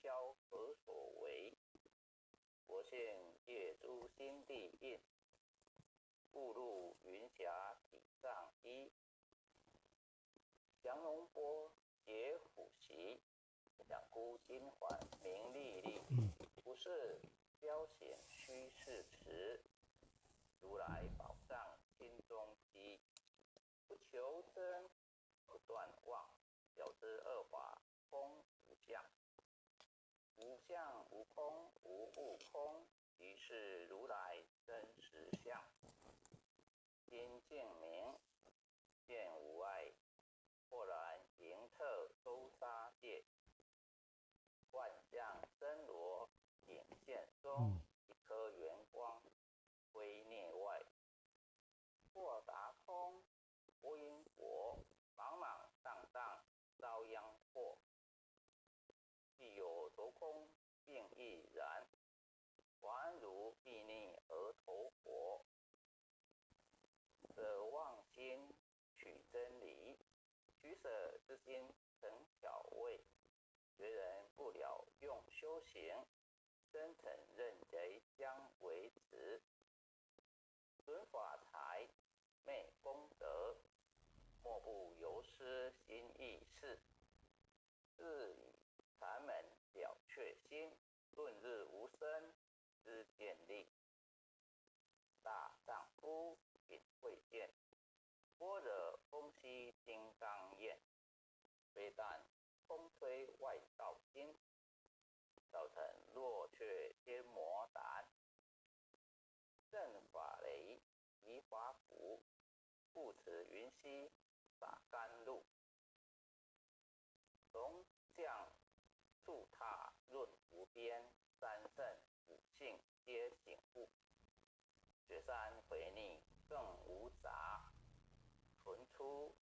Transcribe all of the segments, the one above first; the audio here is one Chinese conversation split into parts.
消何所为？我现业诸心地印，误入云霞体上衣。降龙波结虎袭，两孤金环明历历。不是雕显虚是词，如来宝藏心中积。不求真，不断妄，了知二法空无相。无相无空，无物空，即是如来真实相。心净明，见无碍，豁然迎彻周沙界。万象森罗隐现中，一颗圆光归内外。豁达空，佛因果，茫茫荡荡遭殃祸。既有着空，并亦然，还如睥睨而投火。舍妄心取真理，取舍之心成巧味。学人不了用修行，真诚认贼将为止。损法财，昧功德，莫不由失心意事。自以禅门了却心，论日无生知见力。大丈夫品慧见，般若风息金刚焰。非但风吹外道心，造成落却天魔胆。正法雷移法鼓，不持云溪洒甘露。龙将触踏论无边，三圣五性皆醒悟。雪山回逆更无杂，存出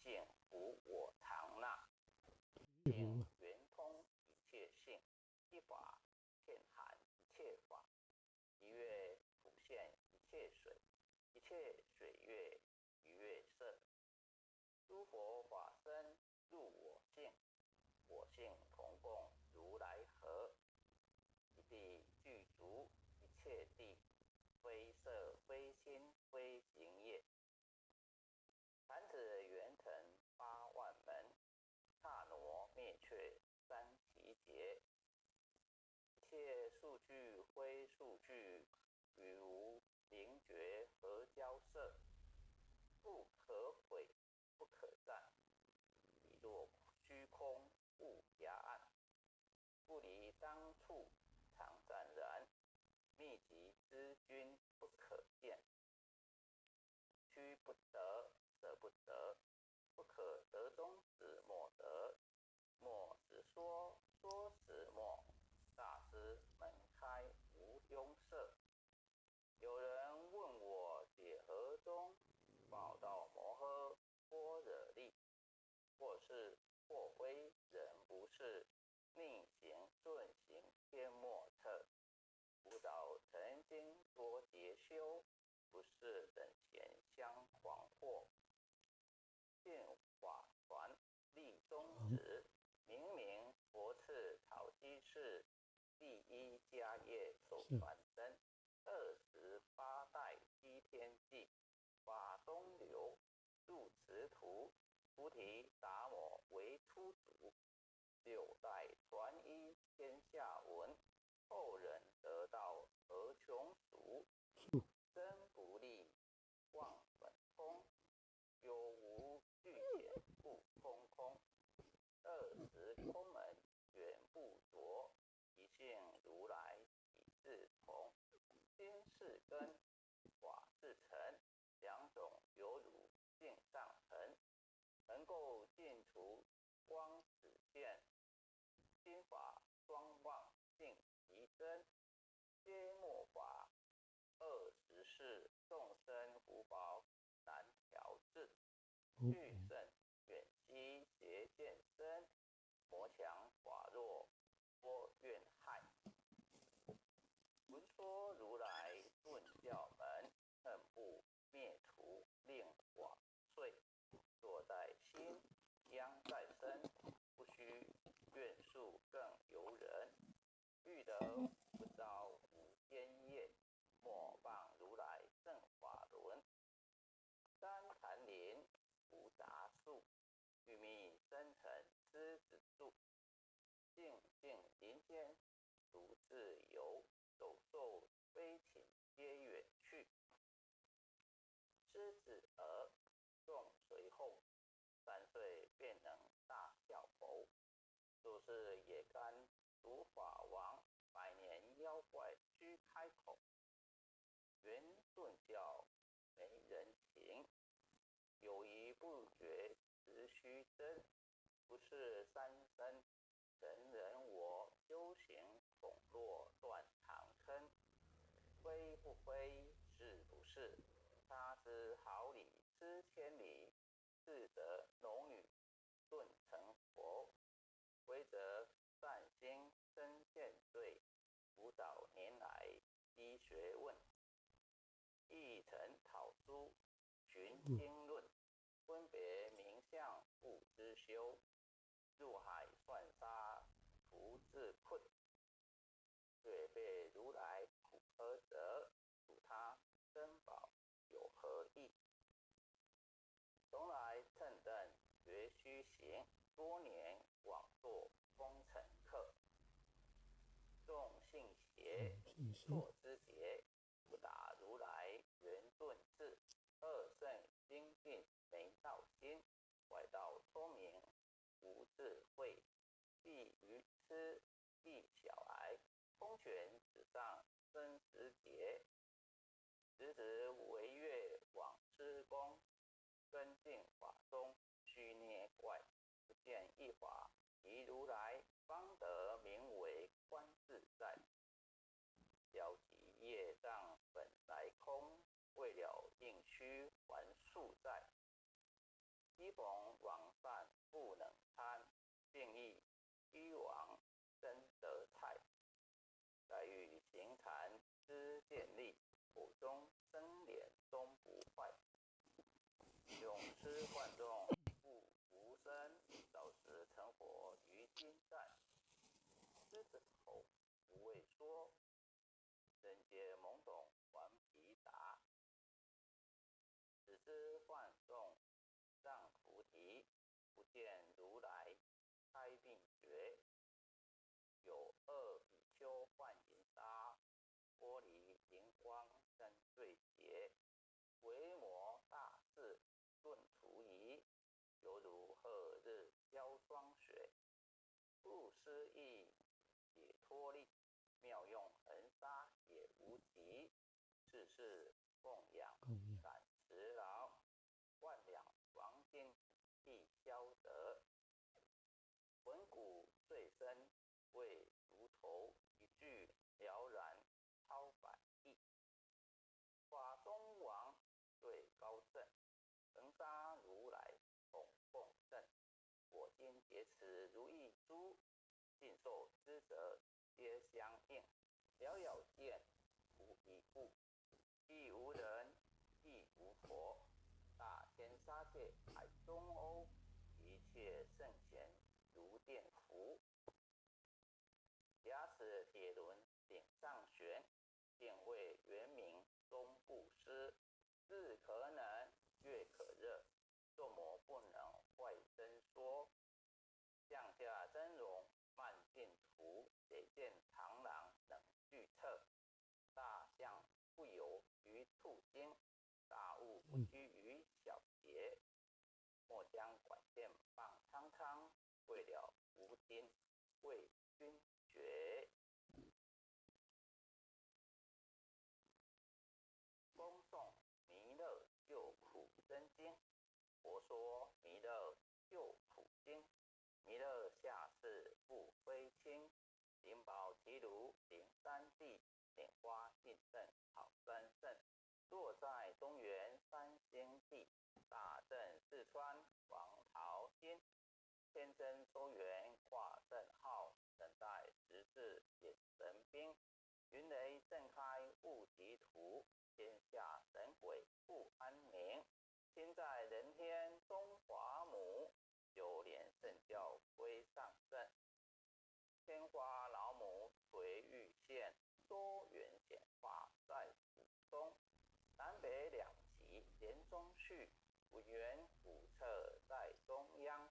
性无我常纳。性圆通一切性，一法遍含一切法。一月普现一切水，一切水月一月色。诸佛法身入我性，我性同共如来合。一地具足一切地，非色非心非行业。弹指圆成八万门，刹那灭却三奇劫。一切数据非数据，与无灵觉合交涉。不可毁，不可占，已若虚空物夹岸。不离当处常湛然，密集之君不可见。虚不得，舍不得，不可得中止莫得。莫实说，说实莫。大师门开无庸涉。有人问我解何中，报道摩诃般若力。或是或非人不是，逆行顺行天莫测。不找曾经多劫修，不是等闲相惶惑。见法传立宗旨，明明佛赐草鸡事。第一家业受传真，28代积天记。法中流入此土，菩提达摩为初祖。6代传一天下闻，后人得道何穷数。真不立妄本空，有无具显不空空。20空门远不着，一性如来体自同。心是根，法是尘，两种有如镜上尘。能够尽除光只见，心法双望性其真。皆末法20世，众生福报难调制。俱甚远兮邪见深，魔强法弱多怨害。闻说如来顿教门，恨不灭除令往遂。若在心，殃在身，不须怨诉更由人。尽林间，独自游，走兽飞禽皆远去。狮子儿众随后，3岁便能大笑否？若是也甘如法王，100年妖怪须开口。圆顿教没人情，有疑不决实须真。不是三生，人我修行恐落断肠坑。非不非，是不是？他知好礼知千里，智则龙语顿成佛。为则善心生见罪，辅导年来积学问。一尘讨书寻经论，分别名相不知修。入海算沙徒自困，略被如来苦呵责。属他珍宝有何益？从来乘灯觉虚行，多年枉做风尘客。众信邪错之节，不达如来圆顿智。二圣精进没道心，外道聪明无智慧。必愚痴必小癌，空拳指上生死劫。直指违越往施功，根净法中须捏怪。不见一法即如来，方得名为观自在。消极业障本来空，为了应虚还宿债。昔逢王善不能参，并益虚王真得菜。再欲行禅知见力，口中生脸终不坏。永失幻众不无生，早时成佛于今在。狮子头不畏缩，人皆懵懂顽皮答。只知幻众让菩提，不见如来开并觉。有恶比丘幻影沙，玻璃荧光生罪劫。维摩大智顿除疑，犹如赫日消霜雪。不思议解脱力，妙用恒沙也无极。世事供养感持劳，万两黄金必消得。文骨最深为如头，一句了然超百亿。法中王最高正，恒沙如来统共振。我今结此如意珠，尽受之责皆相应。了了见无一故，亦无人亦无佛。大千沙界海中欧，一切圣贤如电符。牙齿铁轮顶上悬，便为原名终不失。日可能月可热，众魔不能坏真说。降下真容慢镜图，得见螳螂能具测。大象不游于兔精，大物不拘于小节。莫将管线棒苍苍，为了无金为君爵。恭诵弥勒救苦真经。佛说弥勒救苦经，弥勒下世不非轻。灵宝提炉灵山地，莲花印证好三圣。若在东原三星地，大正四川黄桃金。天真周圆挂正号，等待十字显神兵。云雷震开雾极图，天下神鬼不安宁。心在人天中华母，九莲圣教归上圣。天花老母垂玉线，多元显化在府中。南北两极连中续，五元五策在中央。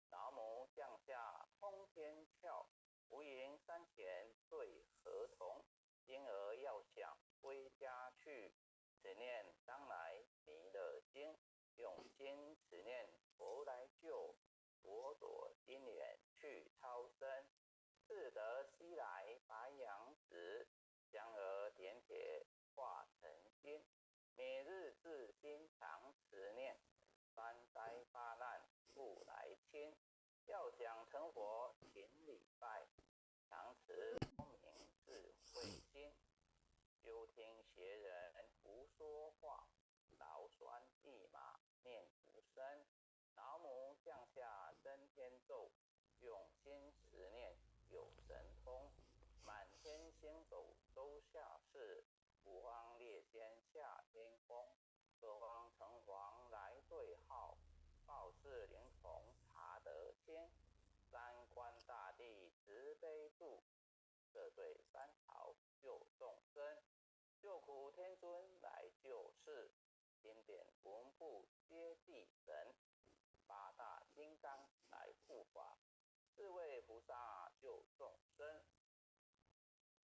老母降下通天窍，无浮云山前对何同？因而要想归家去，此念当来弥勒经。用心此念佛来救，我躲因缘去超生。自得西来白羊子，将而点铁化成金。每日自心常持念，三灾八难不来侵。要想成佛勤礼拜，常持光明智慧心。休听邪人胡说话，劳酸一马念无声。老母降下真天咒，用心持念有神通。满天星斗周下士，五方列仙下天宫。各方城隍来对号，报事灵童查得清。三官大帝慈悲度，这对三朝救众生。救苦天尊来救世，经典文部接地神。八大金刚来护法，四位菩萨救众生。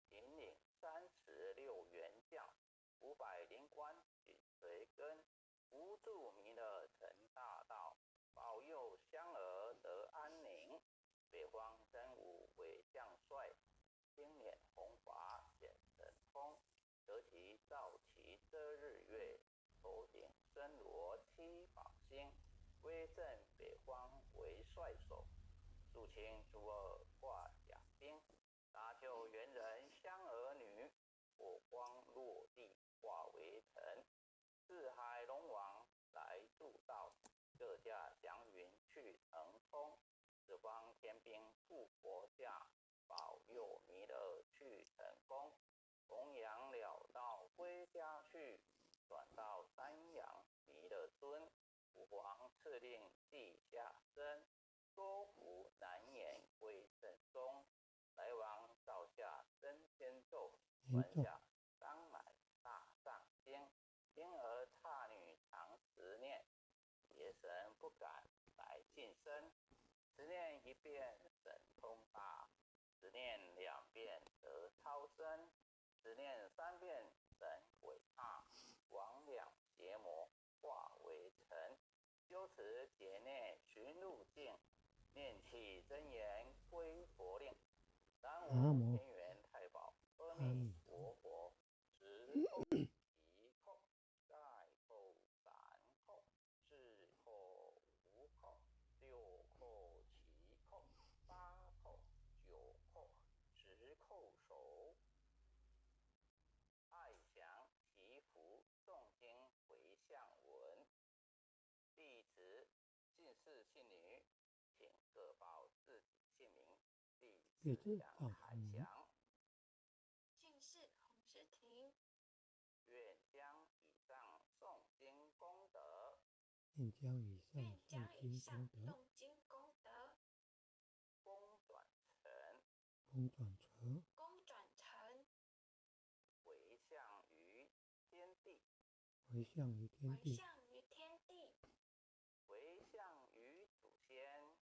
引领36员将，500灵官紧随跟。无助弥勒成大道，保佑香儿得安宁。北方真武为将帅，青脸红发显神通。得其照其遮日月，头顶身罗七宝星。威震北方为帅首，肃清诸恶挂甲兵。搭救猿人香儿女，火光落地化为尘。四海龙王来助道，各驾祥云去腾通。四方天兵护佛驾，保佑弥勒去成功。弘扬了道归家去，转到山阳弥勒尊。吾皇敕令地下生，说服难言归正宗。来往照下真天咒，传下当来大藏经。因而刹女常持念，邪神不敢来近身。持念一遍神通大，持念2遍得超生。持念3遍神鬼怕，魍魉邪魔化为尘。修持解念寻路径，念起真言归佛令。南无天元太保阿弥陀佛。十扣一扣，盖扣3扣，4扣5扣，6扣7扣，8扣9扣，10扣手。爱祥祈福诵经回向文。弟子姓氏姓女，请各报自己姓名。弟子杨海祥，姓氏洪世廷，愿将以上诵经功德，愿将以上诵经功德，功转成，回向于天地，回向于祖先，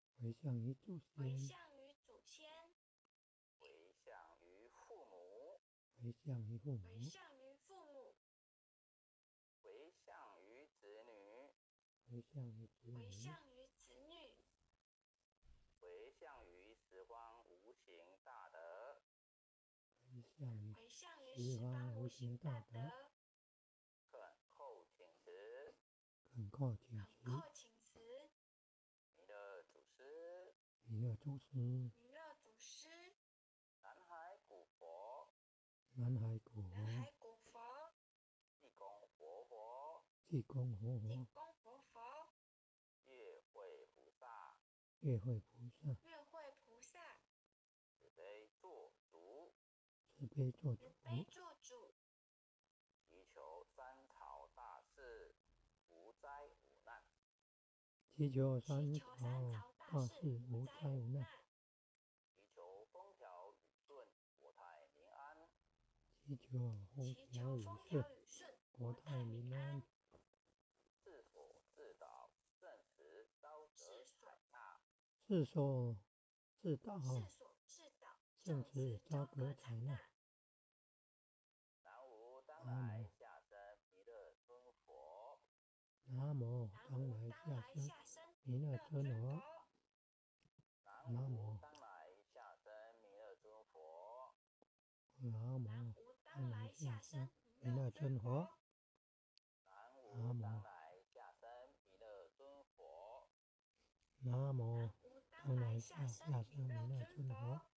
回向于父母，回向于子女，回向于十方无形大德，恳叩请辞。弥勒祖师，南海古佛，济公活佛，月会菩萨，慈悲做主，祈求三草大事，无灾无难。祈求风调雨顺，国泰民安。自所自导，正时招得采纳。证词昭格采纳。南无当来下生弥勒尊佛。南无当来下生弥勒尊佛。南无当来下生弥勒尊佛。南无当来下生弥勒尊佛。南无当来下生弥勒尊佛。南无当来下生弥勒尊佛。